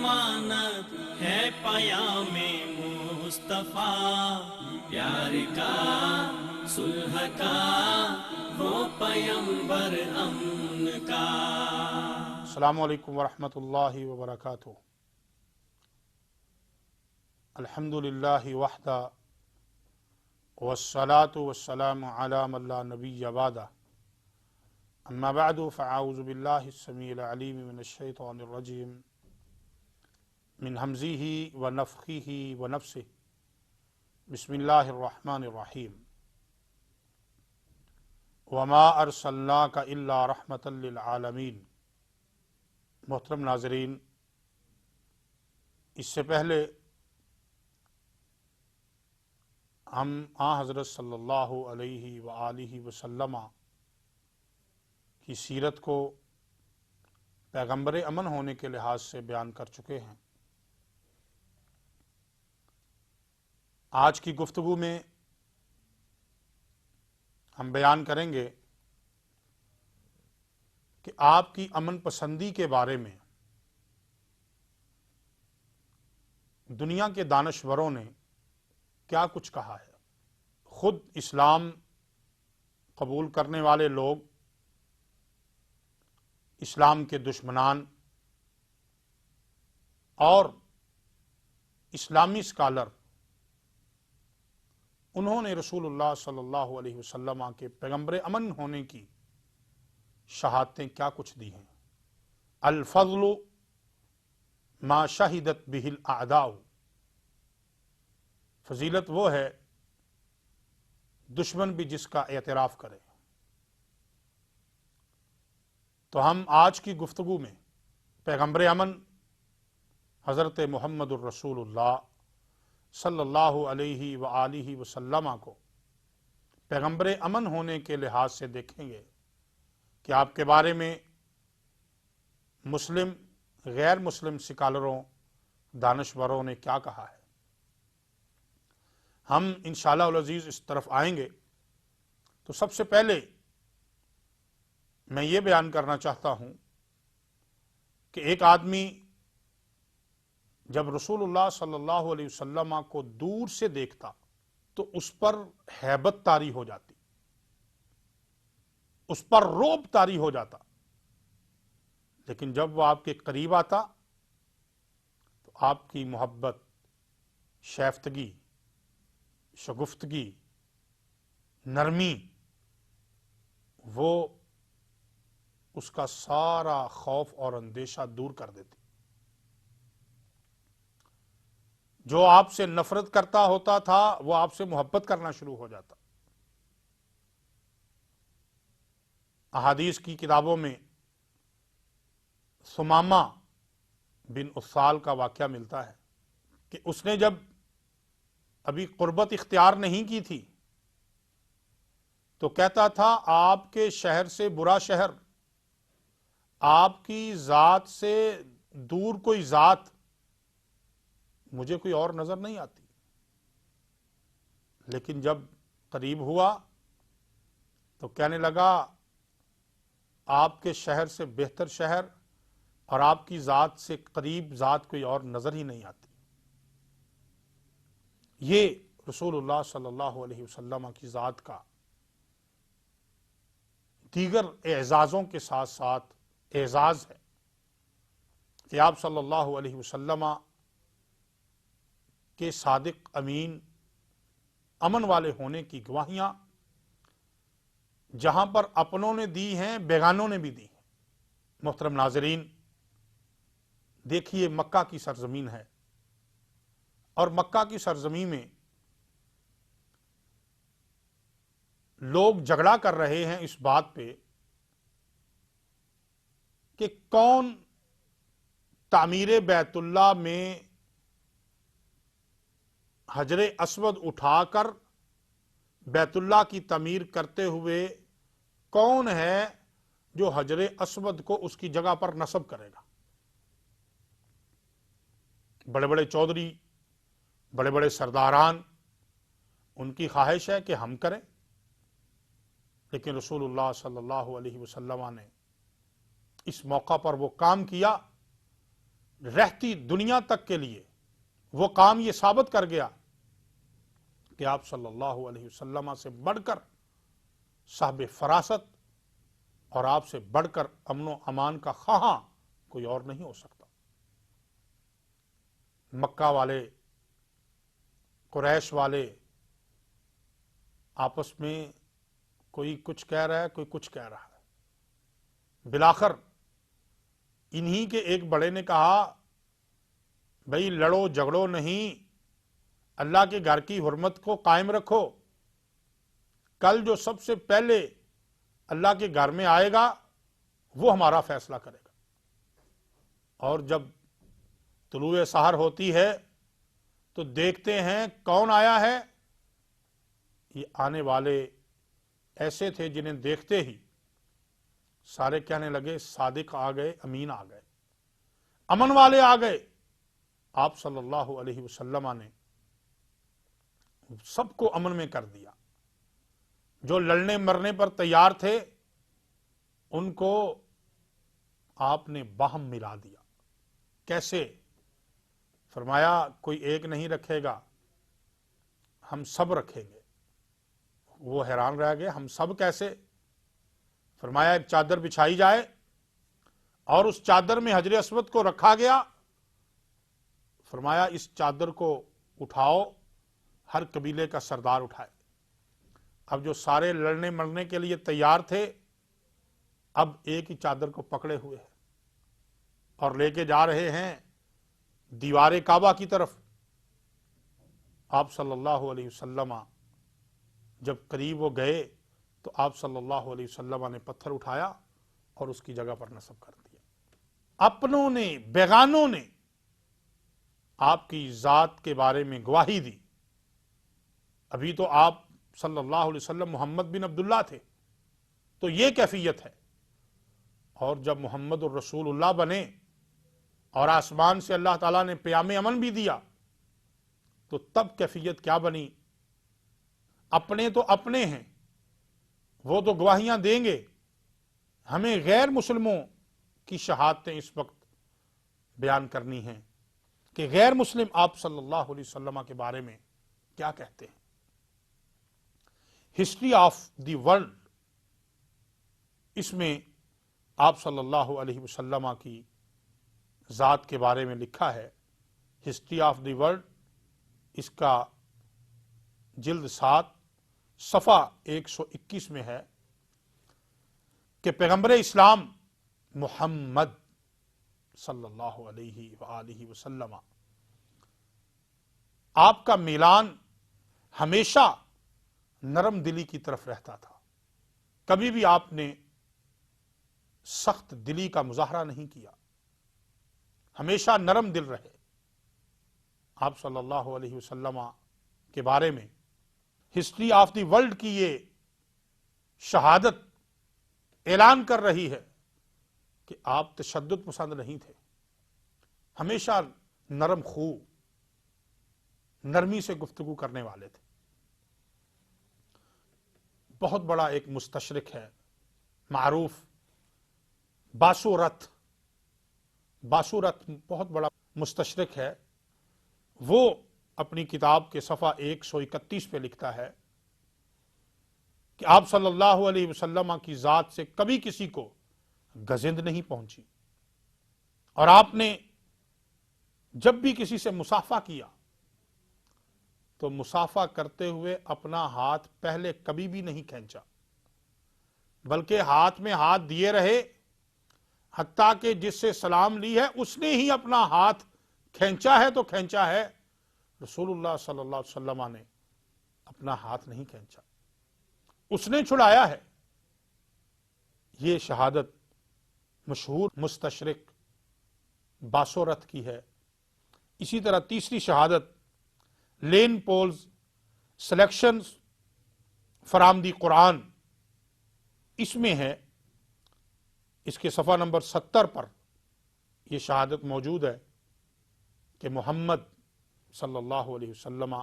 امانت ہے پیام مصطفیٰ، پیار کا صلح کا وہ پیمبر امن کا۔ السلام علیکم ورحمۃ اللہ وبرکاتہ۔ الحمد للہ وحدہ والصلاة والسلام علی من لا نبی بعدہ، اما بعد فاعوذ باللہ السمیع العلیم من الشیطان الرجیم من ہمزہ ونفخہ ونفثہ، بسم اللہ الرحمن الرحیم۔ وما ارسلناک الا رحمۃ للعالمین۔ محترم ناظرین، اس سے پہلے ہم حضرت صلی اللہ علیہ وآلہ وسلم کی سیرت کو پیغمبر امن ہونے کے لحاظ سے بیان کر چکے ہیں۔ آج کی گفتگو میں ہم بیان کریں گے کہ آپ کی امن پسندی کے بارے میں دنیا کے دانشوروں نے کیا کچھ کہا ہے۔ خود اسلام قبول کرنے والے لوگ، اسلام کے دشمنان اور اسلامی اسکالر، انہوں نے رسول اللہ صلی اللہ علیہ وسلم کے پیغمبر امن ہونے کی شہادتیں کیا کچھ دی ہیں۔ الفضل ما شہدت بہ الاعداء، فضیلت وہ ہے دشمن بھی جس کا اعتراف کرے۔ تو ہم آج کی گفتگو میں پیغمبر امن حضرت محمد الرسول اللہ صلی اللہ علیہ وآلہ وسلم کو پیغمبر امن ہونے کے لحاظ سے دیکھیں گے کہ آپ کے بارے میں مسلم، غیر مسلم سکالروں، دانشوروں نے کیا کہا ہے۔ ہم انشاءاللہ العزیز اس طرف آئیں گے تو سب سے پہلے میں یہ بیان کرنا چاہتا ہوں کہ ایک آدمی جب رسول اللہ صلی اللہ علیہ وسلم کو دور سے دیکھتا تو اس پر ہیبت طاری ہو جاتی، اس پر رعب طاری ہو جاتا، لیکن جب وہ آپ کے قریب آتا تو آپ کی محبت، شائستگی، شگفتگی، نرمی، وہ اس کا سارا خوف اور اندیشہ دور کر دیتی۔ جو آپ سے نفرت کرتا ہوتا تھا وہ آپ سے محبت کرنا شروع ہو جاتا۔ احادیث کی کتابوں میں ثمامہ بن اسال کا واقعہ ملتا ہے کہ اس نے جب ابھی قربت اختیار نہیں کی تھی تو کہتا تھا آپ کے شہر سے برا شہر، آپ کی ذات سے دور کوئی ذات مجھے کوئی اور نظر نہیں آتی، لیکن جب قریب ہوا تو کہنے لگا آپ کے شہر سے بہتر شہر اور آپ کی ذات سے قریب ذات کوئی اور نظر ہی نہیں آتی۔ یہ رسول اللہ صلی اللہ علیہ وسلم کی ذات کا دیگر اعزازوں کے ساتھ ساتھ اعزاز ہے کہ آپ صلی اللہ علیہ وسلم کے صادق، امین، امن والے ہونے کی گواہیاں جہاں پر اپنوں نے دی ہیں بیگانوں نے بھی دی ہیں۔ محترم ناظرین، دیکھیے مکہ کی سرزمین ہے اور مکہ کی سرزمین میں لوگ جھگڑا کر رہے ہیں اس بات پہ کہ کون تعمیر بیت اللہ میں حجر اسود اٹھا کر بیت اللہ کی تعمیر کرتے ہوئے کون ہے جو حجر اسود کو اس کی جگہ پر نصب کرے گا۔ بڑے بڑے چودھری، بڑے بڑے سرداران، ان کی خواہش ہے کہ ہم کریں، لیکن رسول اللہ صلی اللہ علیہ وسلم نے اس موقع پر وہ کام کیا رہتی دنیا تک کے لیے وہ کام یہ ثابت کر گیا کہ آپ صلی اللہ علیہ وسلم سے بڑھ کر صاحب فراست اور آپ سے بڑھ کر امن و امان کا خواہاں کوئی اور نہیں ہو سکتا۔ مکہ والے، قریش والے آپس میں کوئی کچھ کہہ رہا ہے، کوئی کچھ کہہ رہا ہے۔ بالآخر انہی کے ایک بڑے نے کہا بھئی لڑو جھگڑو نہیں، اللہ کے گھر کی حرمت کو قائم رکھو، کل جو سب سے پہلے اللہ کے گھر میں آئے گا وہ ہمارا فیصلہ کرے گا۔ اور جب طلوع سحر ہوتی ہے تو دیکھتے ہیں کون آیا ہے۔ یہ آنے والے ایسے تھے جنہیں دیکھتے ہی سارے کہنے لگے صادق آ گئے، امین آ گئے، امن والے آ گئے۔ آپ صلی اللہ علیہ وسلم نے سب کو امن میں کر دیا۔ جو لڑنے مرنے پر تیار تھے ان کو آپ نے باہم ملا دیا۔ کیسے؟ فرمایا کوئی ایک نہیں رکھے گا، ہم سب رکھیں گے۔ وہ حیران رہ گئے، ہم سب کیسے؟ فرمایا ایک چادر بچھائی جائے اور اس چادر میں حجر اسود کو رکھا گیا۔ فرمایا اس چادر کو اٹھاؤ، ہر قبیلے کا سردار اٹھائے۔ اب جو سارے لڑنے مرنے کے لیے تیار تھے اب ایک ہی چادر کو پکڑے ہوئے ہیں اور لے کے جا رہے ہیں دیوار کعبہ کی طرف۔ آپ صلی اللہ علیہ وسلم جب قریب وہ گئے تو آپ صلی اللہ علیہ وسلم نے پتھر اٹھایا اور اس کی جگہ پر نصب کر دیا۔ اپنوں نے، بیگانوں نے آپ کی ذات کے بارے میں گواہی دی۔ ابھی تو آپ صلی اللہ علیہ وسلم محمد بن عبداللہ تھے، تو یہ کیفیت ہے۔ اور جب محمد الرسول اللہ بنے اور آسمان سے اللہ تعالیٰ نے پیام امن بھی دیا تو تب کیفیت کیا بنی؟ اپنے تو اپنے ہیں، وہ تو گواہیاں دیں گے، ہمیں غیر مسلموں کی شہادتیں اس وقت بیان کرنی ہیں کہ غیر مسلم آپ صلی اللہ علیہ وسلم کے بارے میں کیا کہتے ہیں۔ ہسٹری آف دی ورلڈ، اس میں آپ صلی اللہ علیہ وسلم کی ذات کے بارے میں لکھا ہے۔ ہسٹری آف دی ورلڈ، اس کا جلد 7 صفحہ 121 میں ہے کہ پیغمبر اسلام محمد صلی اللہ علیہ وآلہ وسلم آپ کا میلان ہمیشہ نرم دلی کی طرف رہتا تھا۔ کبھی بھی آپ نے سخت دلی کا مظاہرہ نہیں کیا، ہمیشہ نرم دل رہے۔ آپ صلی اللہ علیہ وسلم کے بارے میں ہسٹری آف دی ورلڈ کی یہ شہادت اعلان کر رہی ہے کہ آپ تشدد پسند نہیں تھے، ہمیشہ نرم خو، نرمی سے گفتگو کرنے والے تھے۔ بہت بڑا ایک مستشرق ہے معروف، باسورت بہت بڑا مستشرق ہے۔ وہ اپنی کتاب کے صفحہ 131 پہ لکھتا ہے کہ آپ صلی اللہ علیہ وسلم کی ذات سے کبھی کسی کو گزند نہیں پہنچی، اور آپ نے جب بھی کسی سے مصافحہ کیا تو مصافحہ کرتے ہوئے اپنا ہاتھ پہلے کبھی بھی نہیں کھینچا، بلکہ ہاتھ میں ہاتھ دیے رہے، حتیٰ کہ جس سے سلام لی ہے اس نے ہی اپنا ہاتھ کھینچا ہے تو کھینچا ہے، رسول اللہ صلی اللہ علیہ وسلم نے اپنا ہاتھ نہیں کھینچا، اس نے چھڑایا ہے۔ یہ شہادت مشہور مستشرق باسورت کی ہے۔ اسی طرح تیسری شہادت لین پولز سلیکشن فرام دی قرآن، اس میں ہے، اس کے صفحہ نمبر 70 پر یہ شہادت موجود ہے کہ محمد صلی اللہ علیہ وسلم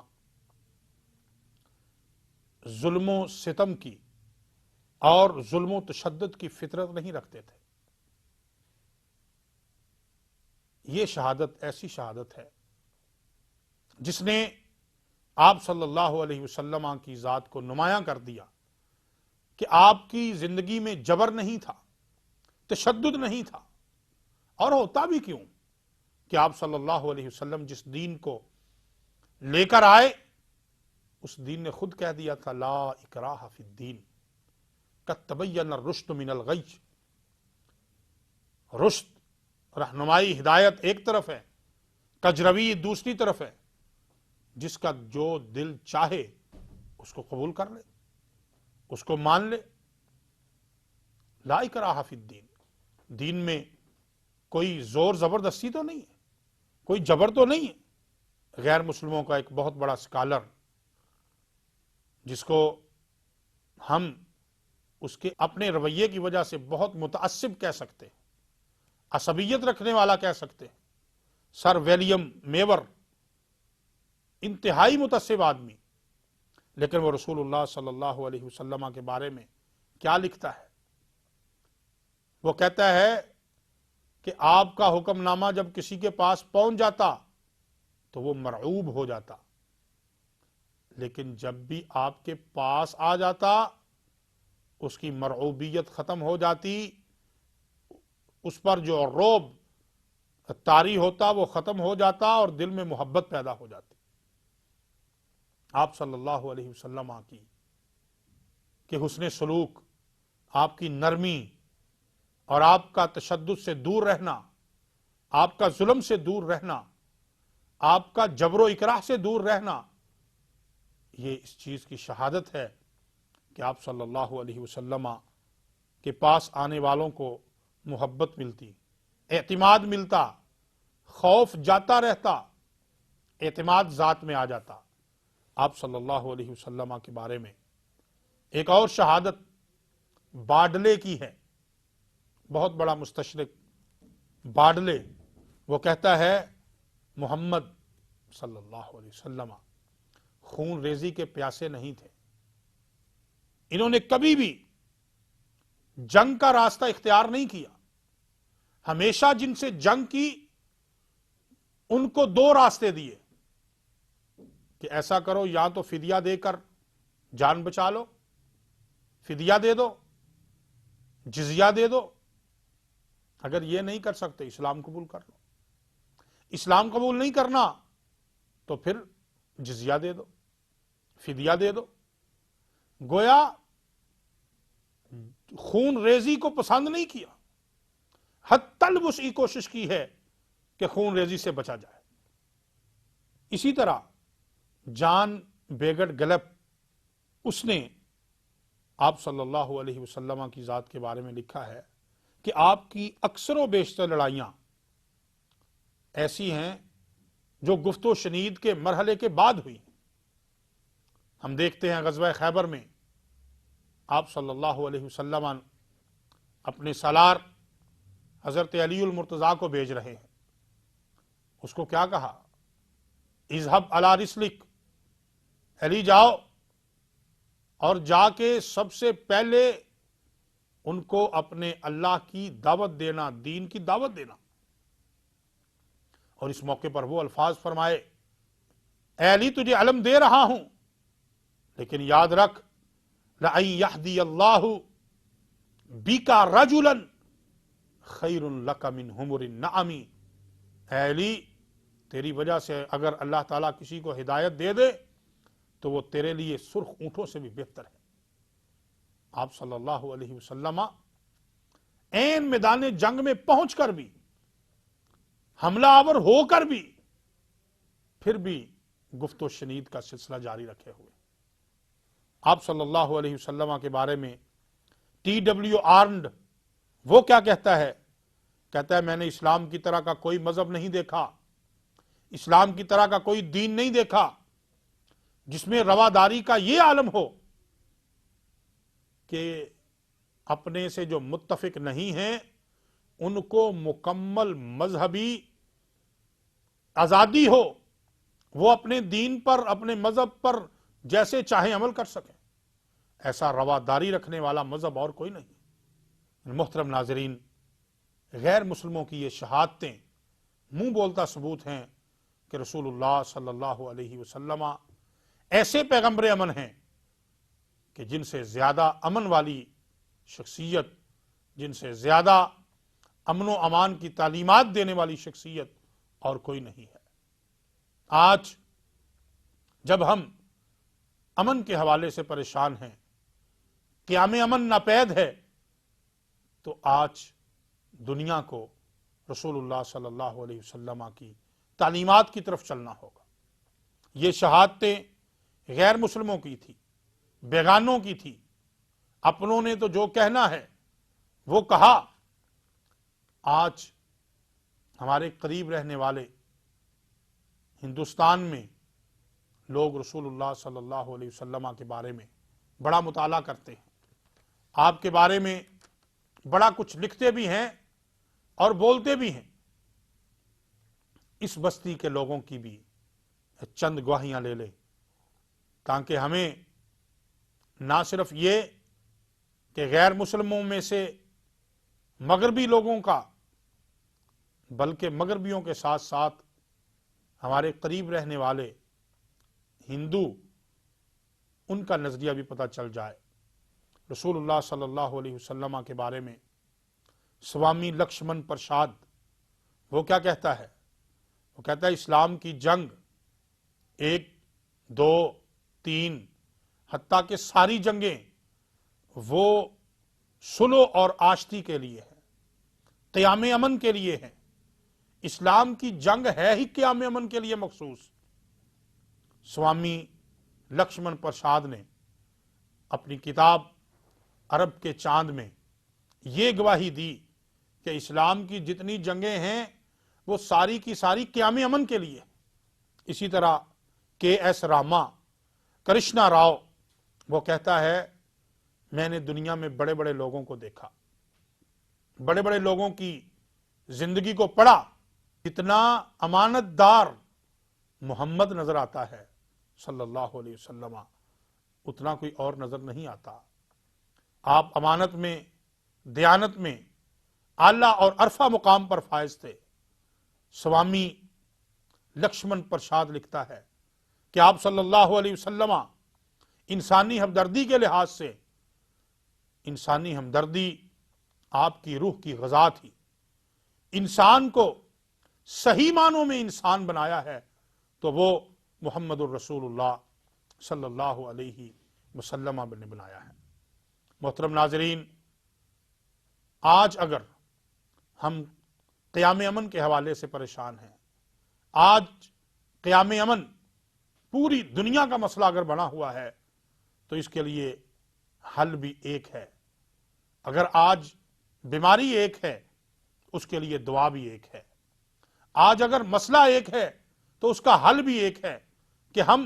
ظلم و ستم کی اور ظلم و تشدد کی فطرت نہیں رکھتے تھے۔ یہ شہادت ایسی شہادت ہے جس نے آپ صلی اللہ علیہ وسلم کی ذات کو نمایاں کر دیا کہ آپ کی زندگی میں جبر نہیں تھا، تشدد نہیں تھا، اور ہوتا بھی کیوں کہ آپ صلی اللہ علیہ وسلم جس دین کو لے کر آئے اس دین نے خود کہہ دیا تھا لا اکراہ فی الدین قد تبین الرشد من الغی۔ رشد، رہنمائی، ہدایت ایک طرف ہے، کجروی دوسری طرف ہے۔ جس کا جو دل چاہے اس کو قبول کر لے، اس کو مان لے۔ لا اکراہ فی الدین، دین میں کوئی زور زبردستی تو نہیں ہے، کوئی جبر تو نہیں ہے۔ غیر مسلموں کا ایک بہت بڑا اسکالر جس کو ہم اس کے اپنے رویے کی وجہ سے بہت متعصب کہہ سکتے ہیں، عصبیت رکھنے والا کہہ سکتے ہیں، سر ولیم میور، انتہائی متعصب آدمی، لیکن وہ رسول اللہ صلی اللہ علیہ وسلم کے بارے میں کیا لکھتا ہے؟ وہ کہتا ہے کہ آپ کا حکم نامہ جب کسی کے پاس پہنچ جاتا تو وہ مرعوب ہو جاتا، لیکن جب بھی آپ کے پاس آ جاتا اس کی مرعوبیت ختم ہو جاتی، اس پر جو رعب طاری ہوتا وہ ختم ہو جاتا اور دل میں محبت پیدا ہو جاتی۔ آپ صلی اللہ علیہ وسلم کی کہ حسن سلوک، آپ کی نرمی اور آپ کا تشدد سے دور رہنا، آپ کا ظلم سے دور رہنا، آپ کا جبر و اکراہ سے دور رہنا، یہ اس چیز کی شہادت ہے کہ آپ صلی اللہ علیہ وسلم کے پاس آنے والوں کو محبت ملتی، اعتماد ملتا، خوف جاتا رہتا، اعتماد ذات میں آ جاتا۔ آپ صلی اللہ علیہ وسلم کے بارے میں ایک اور شہادت باڈلے کی ہے، بہت بڑا مستشرق باڈلے، وہ کہتا ہے محمد صلی اللہ علیہ وسلم خون ریزی کے پیاسے نہیں تھے، انہوں نے کبھی بھی جنگ کا راستہ اختیار نہیں کیا، ہمیشہ جن سے جنگ کی ان کو دو راستے دیے کہ ایسا کرو، یا تو فدیہ دے کر جان بچا لو، فدیہ دے دو، جزیہ دے دو، اگر یہ نہیں کر سکتے اسلام قبول کر لو، اسلام قبول نہیں کرنا تو پھر جزیہ دے دو، فدیہ دے دو۔ گویا خون ریزی کو پسند نہیں کیا، حتی الوسع کوشش کی ہے کہ خون ریزی سے بچا جائے۔ اسی طرح جان بیگٹ گلپ، اس نے آپ صلی اللہ علیہ وسلم کی ذات کے بارے میں لکھا ہے کہ آپ کی اکثر و بیشتر لڑائیاں ایسی ہیں جو گفت و شنید کے مرحلے کے بعد ہوئی۔ ہم دیکھتے ہیں غزوہ خیبر میں آپ صلی اللہ علیہ وسلم اپنے سالار حضرت علی المرتضیٰ کو بھیج رہے ہیں، اس کو کیا کہا؟ اذهب علی رسلک، علی جاؤ اور جا کے سب سے پہلے ان کو اپنے اللہ کی دعوت دینا، دین کی دعوت دینا۔ اور اس موقع پر وہ الفاظ فرمائے، اے علی تجھے علم دے رہا ہوں، لیکن یاد رکھ لَأَن يَهْدِيَ اللَّهُ بِكَ رَجُلًا خَيْرٌ لَكَ مِنْ حُمُرِ النَّعَمِ۔ اے علی، تیری وجہ سے اگر اللہ تعالیٰ کسی کو ہدایت دے دے تو وہ تیرے لیے سرخ اونٹوں سے بھی بہتر ہے۔ آپ صلی اللہ علیہ وسلم عین میدان جنگ میں پہنچ کر بھی، حملہ آور ہو کر بھی، پھر بھی گفت و شنید کا سلسلہ جاری رکھے ہوئے۔ آپ صلی اللہ علیہ وسلم کے بارے میں T.W. آرنڈ وہ کیا کہتا ہے؟ کہتا ہے میں نے اسلام کی طرح کا کوئی مذہب نہیں دیکھا، اسلام کی طرح کا کوئی دین نہیں دیکھا جس میں رواداری کا یہ عالم ہو کہ اپنے سے جو متفق نہیں ہیں ان کو مکمل مذہبی آزادی ہو، وہ اپنے دین پر، اپنے مذہب پر جیسے چاہیں عمل کر سکیں۔ ایسا رواداری رکھنے والا مذہب اور کوئی نہیں۔ محترم ناظرین، غیر مسلموں کی یہ شہادتیں منہ بولتا ثبوت ہیں کہ رسول اللہ صلی اللہ علیہ وسلم ایسے پیغمبر امن ہیں کہ جن سے زیادہ امن والی شخصیت، جن سے زیادہ امن و امان کی تعلیمات دینے والی شخصیت اور کوئی نہیں ہے۔ آج جب ہم امن کے حوالے سے پریشان ہیں، قیام امن ناپید ہے، تو آج دنیا کو رسول اللہ صلی اللہ علیہ وسلم کی تعلیمات کی طرف چلنا ہوگا۔ یہ شہادتیں غیر مسلموں کی تھی، بیگانوں کی تھی، اپنوں نے تو جو کہنا ہے وہ کہا۔ آج ہمارے قریب رہنے والے ہندوستان میں لوگ رسول اللہ صلی اللہ علیہ وسلم کے بارے میں بڑا مطالعہ کرتے ہیں، آپ کے بارے میں بڑا کچھ لکھتے بھی ہیں اور بولتے بھی ہیں۔ اس بستی کے لوگوں کی بھی چند گواہیاں لے لیں تاکہ ہمیں نہ صرف یہ کہ غیر مسلموں میں سے مغربی لوگوں کا، بلکہ مغربیوں کے ساتھ ساتھ ہمارے قریب رہنے والے ہندو، ان کا نظریہ بھی پتہ چل جائے۔ رسول اللہ صلی اللہ علیہ وسلم کے بارے میں سوامی لکشمن پرساد وہ کیا کہتا ہے؟ وہ کہتا ہے اسلام کی جنگ 1، 2، 3 حتیٰ کہ ساری جنگیں وہ صلح اور آشتی کے لیے ہیں، قیام امن کے لیے ہیں۔ اسلام کی جنگ ہے ہی قیام امن کے لیے مخصوص۔ سوامی لکشمن پرساد نے اپنی کتاب عرب کے چاند میں یہ گواہی دی کہ اسلام کی جتنی جنگیں ہیں وہ ساری کی ساری قیام امن کے لیے۔ اسی طرح کے ایس راما کرشنا راؤ وہ کہتا ہے میں نے دنیا میں بڑے بڑے لوگوں کو دیکھا، بڑے بڑے لوگوں کی زندگی کو پڑھا، اتنا امانت دار محمد نظر آتا ہے صلی اللہ علیہ وسلم، اتنا کوئی اور نظر نہیں آتا۔ آپ امانت میں، دیانت میں اعلیٰ اور عرفہ مقام پر فائز تھے۔ سوامی لکشمن پرساد لکھتا ہے کہ آپ صلی اللہ علیہ وسلم انسانی ہمدردی کے لحاظ سے، انسانی ہمدردی آپ کی روح کی غذا تھی۔ انسان کو صحیح معنوں میں انسان بنایا ہے تو وہ محمد الرسول اللہ صلی اللہ علیہ وسلم نے بنایا ہے۔ محترم ناظرین، آج اگر ہم قیام امن کے حوالے سے پریشان ہیں، آج قیام امن پوری دنیا کا مسئلہ اگر بنا ہوا ہے تو اس کے لیے حل بھی ایک ہے۔ اگر آج بیماری ایک ہے اس کے لیے دعا بھی ایک ہے۔ آج اگر مسئلہ ایک ہے تو اس کا حل بھی ایک ہے کہ ہم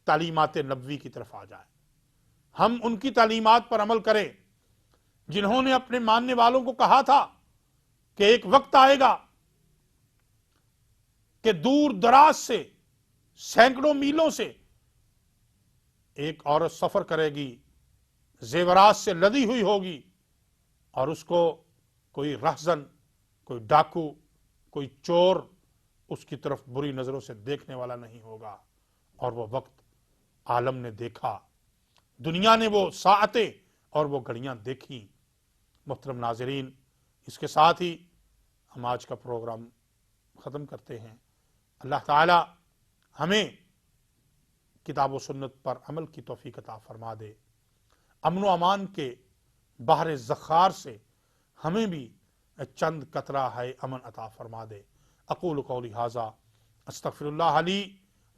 تعلیمات نبوی کی طرف آ جائیں، ہم ان کی تعلیمات پر عمل کریں جنہوں نے اپنے ماننے والوں کو کہا تھا کہ ایک وقت آئے گا کہ دور دراز سے، سینکڑوں میلوں سے ایک عورت سفر کرے گی، زیورات سے لدی ہوئی ہوگی، اور اس کو کوئی رہزن، کوئی ڈاکو، کوئی چور اس کی طرف بری نظروں سے دیکھنے والا نہیں ہوگا۔ اور وہ وقت عالم نے دیکھا، دنیا نے وہ ساعتیں اور وہ گھڑیاں دیکھی۔ محترم ناظرین، اس کے ساتھ ہی ہم آج کا پروگرام ختم کرتے ہیں۔ اللہ تعالی ہمیں کتاب و سنت پر عمل کی توفیق عطا فرما دے، امن و امان کے بحر زخار سے ہمیں بھی چند قطرہ ہے امن عطا فرما دے۔ اقول قولی ھذا استغفر اللہ لی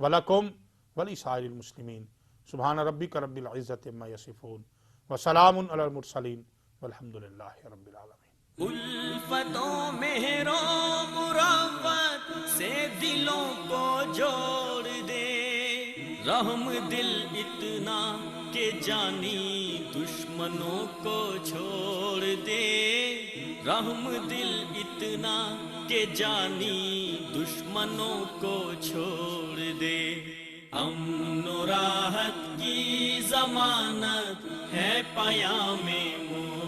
ولکم ولسائر المسلمین۔ سبحان ربک رب العزۃ عما یصفون وسلام علی المرسلین والحمد للہ رب العالمین۔ الفت و مہر و مروت سے دلوں کو جوڑ دے، رحم دل اتنا کہ جانی دشمنوں کو چھوڑ دے، رحم دل اتنا کہ جانی دشمنوں کو چھوڑ دے۔ امن و راحت کی ضمانت ہے پیام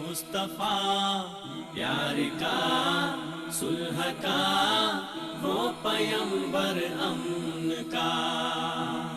مصطفیٰ، پیار کا صلح کا وہ پیمبر امن کا